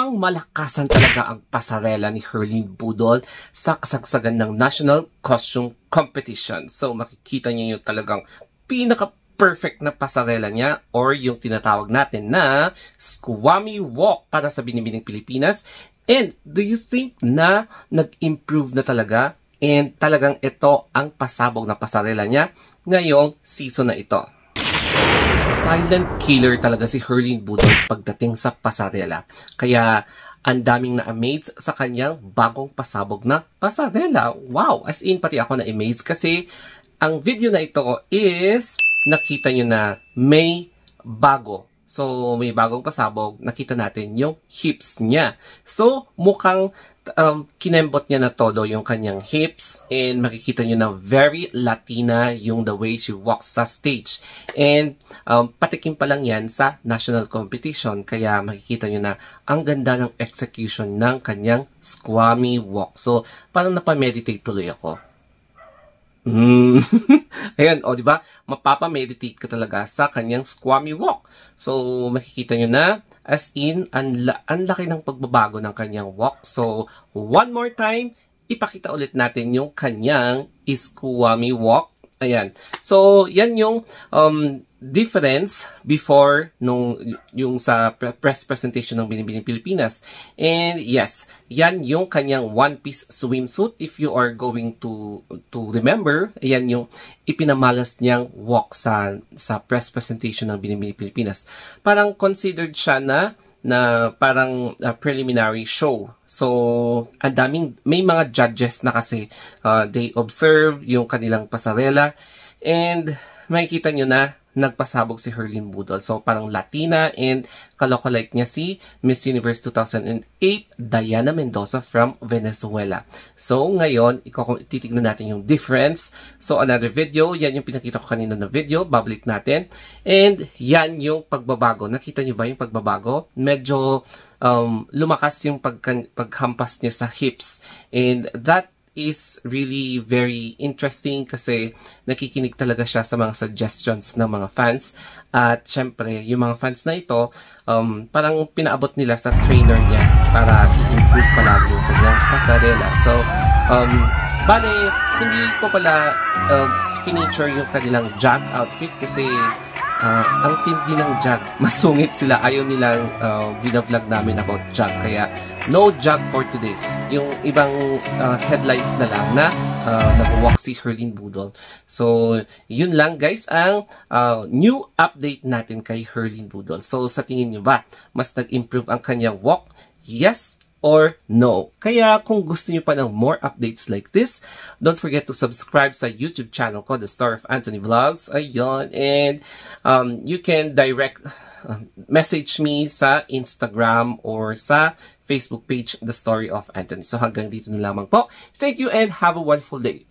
Mukhang malakasan talaga ang pasarela ni Herlene Budol sa kasagsagan ng National Costume Competition. So makikita niyo yung talagang pinaka-perfect na pasarela niya or yung tinatawag natin na Squammy Walk para sa Binibining Pilipinas. And do you think na nag-improve na talaga and talagang ito ang pasabog na pasarela niya ngayong season na ito? Silent killer talaga si Herlene Budol pagdating sa pasarela. Kaya ang daming na-amaze sa kanyang bagong pasabog na pasarela. Wow! As in, pati ako na-amaze kasi ang video na ito is nakita nyo na may bago. So, may bagong pasabog. Nakita natin yung hips niya. So, mukhang kinembot niya na todo yung kanyang hips and makikita nyo na very Latina yung the way she walks sa stage. And patikim pa lang yan sa national competition. Kaya makikita nyo na ang ganda ng execution ng kanyang Squammy Walk. So, parang napameditate tuloy ako. Ayan, o diba? Mapapameditate ka talaga sa kanyang Squammy Walk. So, makikita nyo na, as in, ang laki ng pagbabago ng kanyang walk. So, one more time, ipakita ulit natin yung kanyang Squammy Walk. Ayan. So, yan yung difference before yung sa press presentation ng Binibining Pilipinas. And yes, yan yung kanyang one-piece swimsuit. If you are going to remember, yan yung ipinamalas niyang walk sa press presentation ng Binibining Pilipinas. Parang considered siya na parang preliminary show. So, may mga judges na kasi they observe yung kanilang pasarela and makikita nyo na nagpasabog si Herlene Budol. So, parang Latina and kalokalike niya si Miss Universe 2008, Diana Mendoza from Venezuela. So, ngayon, titignan natin yung difference. So, another video. Yan yung pinakita ko kanina na video. Babalik natin. And yan yung pagbabago. Nakita nyo ba yung pagbabago? Medyo lumakas yung paghampas niya sa hips. And that is really very interesting kasi nakikinig talaga siya sa mga suggestions ng mga fans. At syempre, yung mga fans na ito, parang pinaabot nila sa trainer niya para i-improve palagi yung kanyang pasarela. So, bale, hindi ko pala feature yung kanilang jog outfit kasi ang tindi ng jog, masungit sila. Ayaw nilang binavlog namin about jog. Kaya, no jog for today. Yung ibang headlines na lang na nag-walk si Herlene Budol. So, yun lang guys ang new update natin kay Herlene Budol. So, sa tingin nyo ba, mas nag-improve ang kanyang walk? Yes or no? Kaya kung gusto niyo pa ng more updates like this, don't forget to subscribe sa YouTube channel ko, The Story of Anthony Vlogs. Ayun. And you can direct message me sa Instagram or sa Facebook page, The Story of Anthony. So hanggang dito na lamang po. Thank you and have a wonderful day.